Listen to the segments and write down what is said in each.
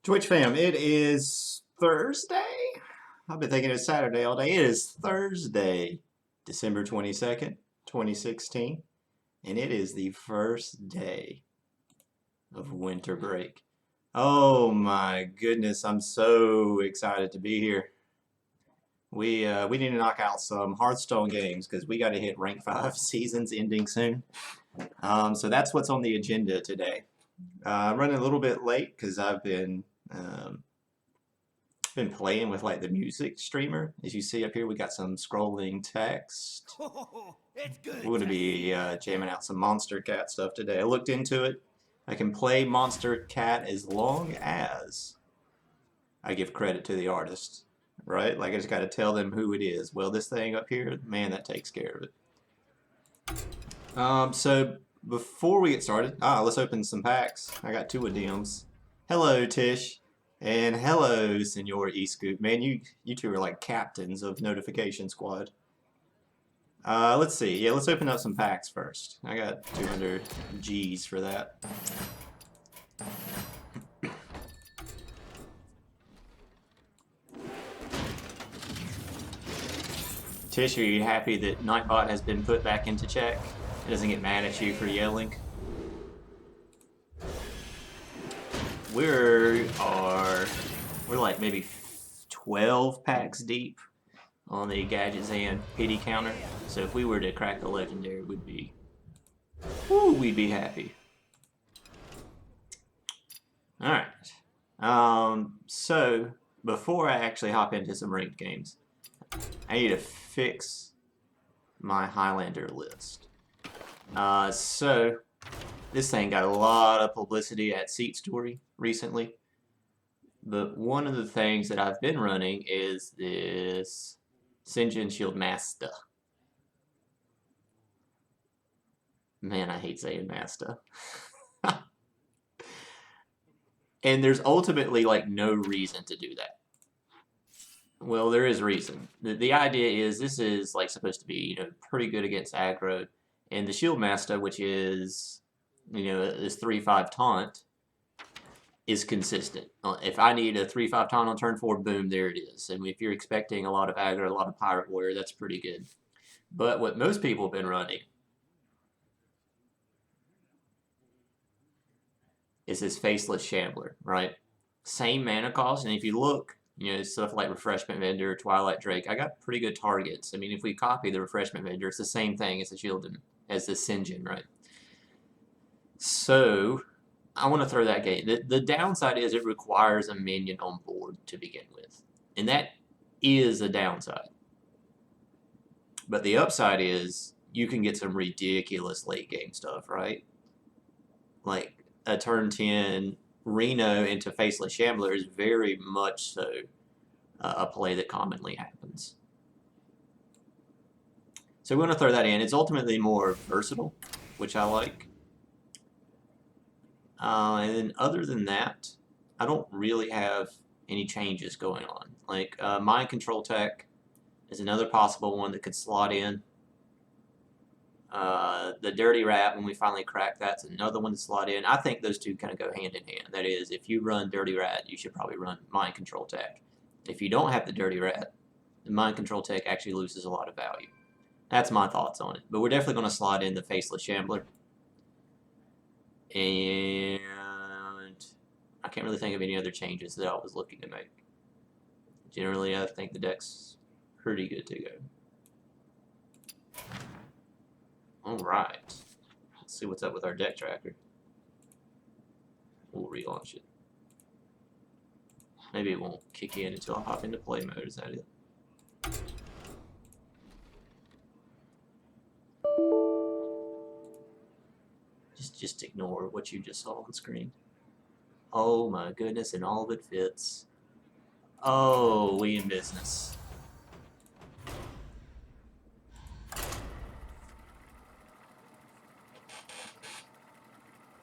Twitch fam, it is Thursday. I've been thinking it's Saturday all day. It is Thursday, December 22nd, 2016, and it is the first day of winter break. Oh my goodness, I'm so excited to be here. We need to knock out some Hearthstone games because we got to hit rank 5 seasons ending soon. So that's what's on the agenda today. I'm running a little bit late because I've been playing with like the music streamer. As you see up here, we got some scrolling text. It's good. We're going to be jamming out some Monster Cat stuff today. I looked into it. I can play Monster Cat as long as I give credit to the artist, right? Like I just got to tell them who it is. Well, this thing up here, man, that takes care of it. So before we get started, let's open some packs. I got 2 of DMs. Hello, Tish. And hello, Senor eScoop. Man, you two are like captains of Notification Squad. Let's see. Yeah, let's open up some packs first. I got 200 G's for that. Tish, are you happy that Nightbot has been put back into check? It doesn't get mad at you for yelling? We're like maybe 12 packs deep on the Gadgets and pity counter. So if we were to crack the legendary, we'd be happy. All right. So before I actually hop into some ranked games, I need to fix my Highlander list. So this thing got a lot of publicity at Seat Story recently. But one of the things that I've been running is this Sinjin Shield Master. Man, I hate saying Master. And there's ultimately like no reason to do that. Well, there is reason. The idea is this is like supposed to be, pretty good against aggro. And the Shield Master, which is, this 3/5 taunt, is consistent. If I need a 3/5 taunt on turn 4, boom, there it is. And if you're expecting a lot of aggro, a lot of Pirate Warrior, that's pretty good. But what most people have been running is this Faceless Shambler, right? Same mana cost, and if you look, stuff like Refreshment Vendor, Twilight Drake, I got pretty good targets. I mean, if we copy the Refreshment Vendor, it's the same thing as the Shield, as the Sinjin, right? So I want to throw that game. The downside is it requires a minion on board to begin with. And that is a downside. But the upside is you can get some ridiculous late game stuff, right? Like a turn 10 Reno into Faceless Shambler is very much so a play that commonly happens. So we want to throw that in. It's ultimately more versatile, which I like. And then other than that, I don't really have any changes going on. Like Mind Control Tech is another possible one that could slot in. The Dirty Rat, when we finally crack, that's another one to slot in. I think those two kind of go hand in hand. That is, if you run Dirty Rat, you should probably run Mind Control Tech. If you don't have the Dirty Rat, the Mind Control Tech actually loses a lot of value. That's my thoughts on it. But we're definitely going to slot in the Faceless Shambler. And I can't really think of any other changes that I was looking to make. Generally, I think the deck's pretty good to go. Alright. Let's see what's up with our deck tracker. We'll relaunch it. Maybe it won't kick in until I hop into play mode. Is that it? Just ignore what you just saw on screen. Oh my goodness, and all of it fits. Oh, we in business.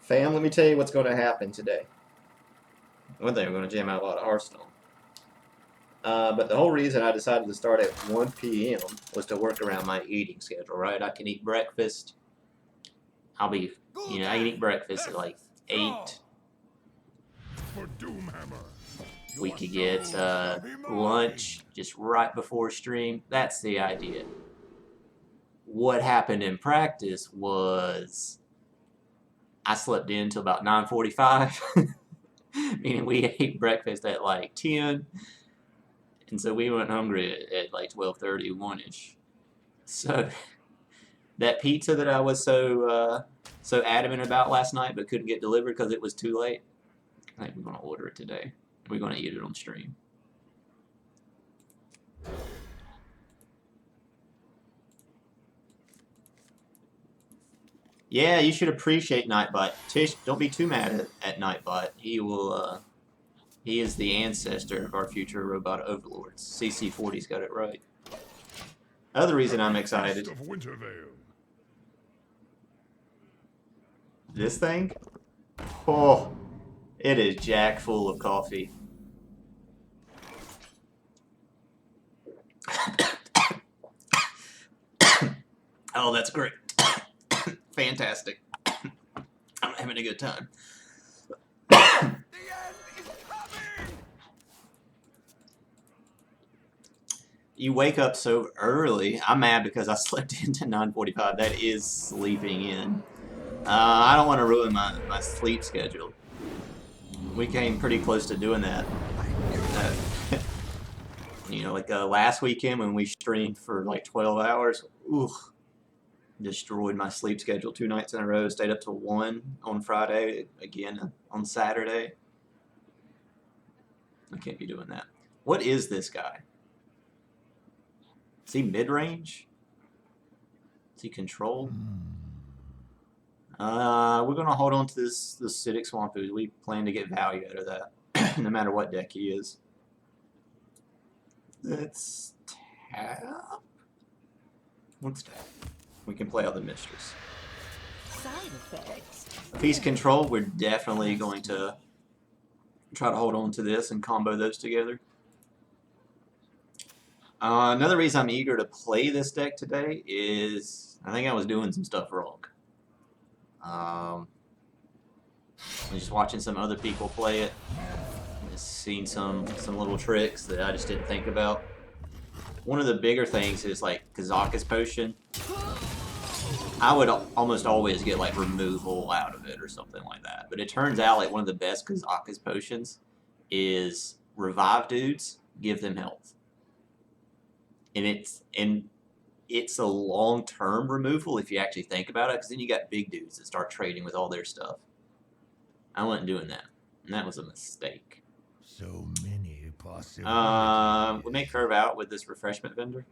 Fam, let me tell you what's going to happen today. One thing, we're going to jam out a lot of Hearthstone. But the whole reason I decided to start at 1 p.m. was to work around my eating schedule, right? I can eat breakfast. I can eat breakfast at like 8. We could get lunch just right before stream. That's the idea. What happened in practice was I slept in till about 9:45, meaning we ate breakfast at like 10, and so we went hungry at like 12:30, 1-ish. So that pizza that I was so adamant about last night but couldn't get delivered because it was too late, I think we're gonna order it today. We're gonna eat it on stream. Yeah, you should appreciate Nightbot. Tish, don't be too mad at Nightbot. He will. He is the ancestor of our future robot overlords. CC40's got it right. Other reason I'm excited. This thing? Oh, it is jack full of coffee. Oh, that's great. Fantastic. I'm having a good time. You wake up so early. I'm mad because I slept into 9:45. That is sleeping in. I don't want to ruin my sleep schedule. We came pretty close to doing that. You know, like last weekend when we streamed for like 12 hours. Ooh, destroyed my sleep schedule 2 nights in a row. Stayed up till 1 on Friday, again on Saturday. I can't be doing that. What is this guy? Is he mid-range? Is he control? We're gonna hold on to this acidic swamp ooze. We plan to get value out of that, no matter what deck he is. Let's tap. Let's tap. We can play out the mistress. Side effects. If he's control, we're definitely going to try to hold on to this and combo those together. Another reason I'm eager to play this deck today is I think I was doing some stuff wrong. I'm just watching some other people play it. Just seen some little tricks that I just didn't think about. One of the bigger things is like Kazaka's potion. I would almost always get like removal out of it or something like that. But it turns out like one of the best Kazaka's potions is revive dudes, give them health. And it's a long-term removal if you actually think about it, because then you got big dudes that start trading with all their stuff. I wasn't doing that, and that was a mistake. So many possibilities. We may curve out with this refreshment vendor.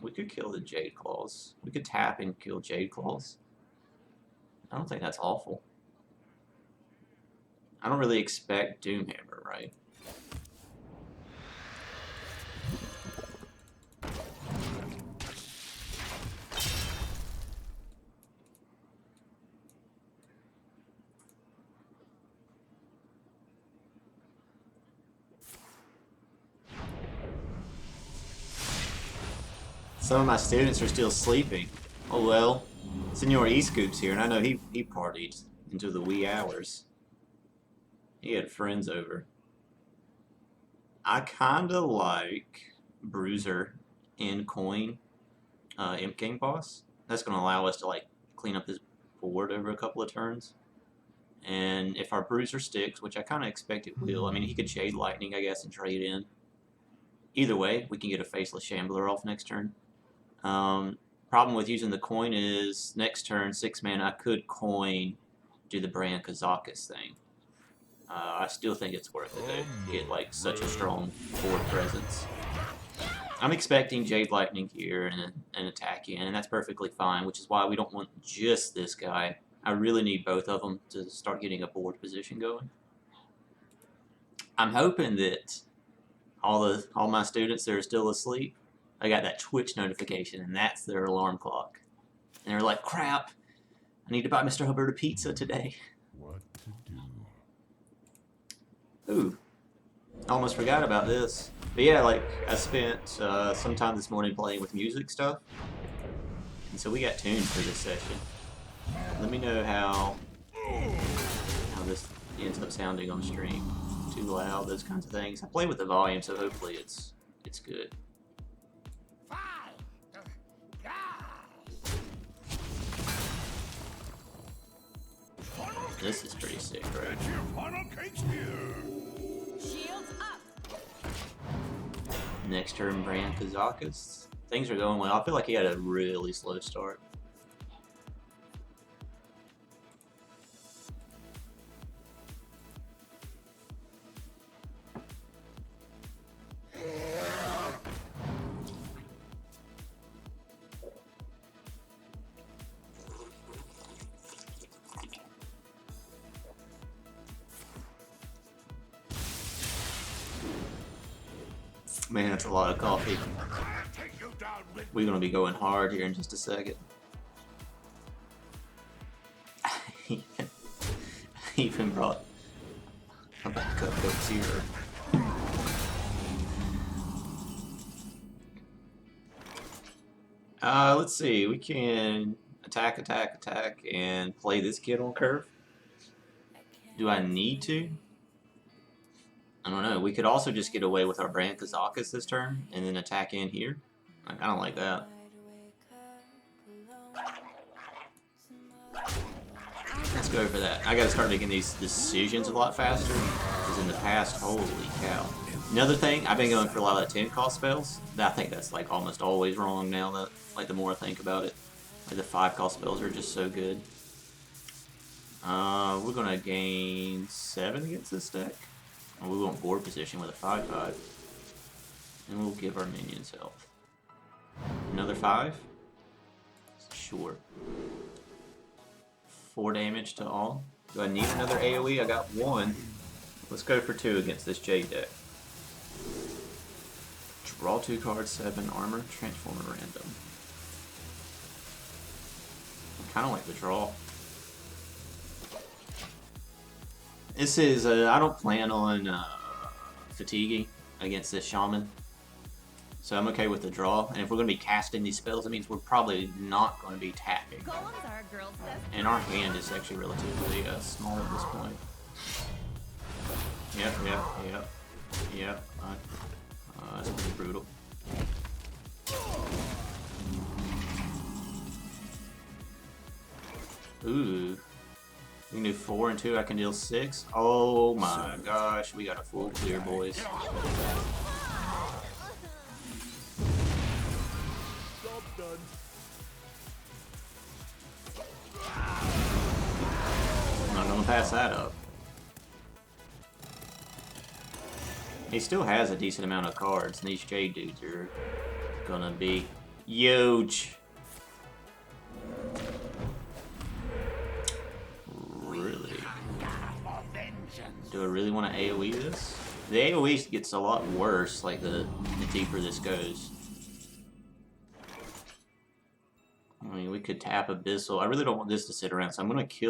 We could kill the Jade Claws. We could tap and kill Jade Claws. I don't think that's awful. I don't really expect Doomhammer, right? Some of my students are still sleeping. Oh well. Senor E-Scoop's here, and I know he partied into the wee hours. He had friends over. I kinda like Bruiser and Coin Imp King Boss. That's gonna allow us to like clean up this board over a couple of turns. And if our Bruiser sticks, which I kinda expect it will, I mean he could Shade Lightning I guess and trade in. Either way, we can get a Faceless Shambler off next turn. Problem with using the coin is next turn, 6 mana, I could coin, do the Brand Kazakus thing. I still think it's worth it to get like such a strong board presence. I'm expecting Jade Lightning here and attack in, and that's perfectly fine, which is why we don't want just this guy. I really need both of them to start getting a board position going. I'm hoping that all my students that are still asleep, I got that Twitch notification, and that's their alarm clock. And they're like, crap, I need to buy Mr. Hubbard a pizza today. What to do? Ooh, I almost forgot about this. But yeah, like, I spent some time this morning playing with music stuff. And so we got tunes for this session. Let me know how this ends up sounding on stream. Too loud, those kinds of things. I play with the volume, so hopefully it's good. This is pretty sick, right? Shields up. Next turn, Bran Kazakas. Things are going well. I feel like he had a really slow start. Man, that's a lot of coffee. We're gonna be going hard here in just a second. He even brought a backup coach here. Let's see. We can attack, and play this kid on curve. Do I need to? I don't know. We could also just get away with our Brand Kazakas this turn and then attack in here. I don't like that. Let's go for that. I gotta start making these decisions a lot faster. Because in the past, holy cow. Another thing, I've been going for a lot of 10 cost spells. I think that's like almost always wrong now. That like the more I think about it, like the 5 cost spells are just so good. We're gonna gain 7 against this deck. And we want board position with a 5/5. And we'll give our minions health. Another 5? Sure. 4 damage to all. Do I need another AoE? I got 1. Let's go for 2 against this J deck. Draw 2 cards, 7 armor, transform a random. I kind of like the draw. This is, I don't plan on fatiguing against this shaman. So I'm okay with the draw. And if we're going to be casting these spells, it means we're probably not going to be tapping. And our hand is actually relatively small at this point. Yep. That's pretty brutal. Ooh. We can do 4 and 2, I can deal 6. Oh my gosh, we got a full clear, boys. I'm not gonna pass that up. He still has a decent amount of cards, and these Jade dudes are gonna be huge. Do I really want to AoE this? The AoE gets a lot worse, like the deeper this goes. I mean, we could tap Abyssal. I really don't want this to sit around, so I'm going to kill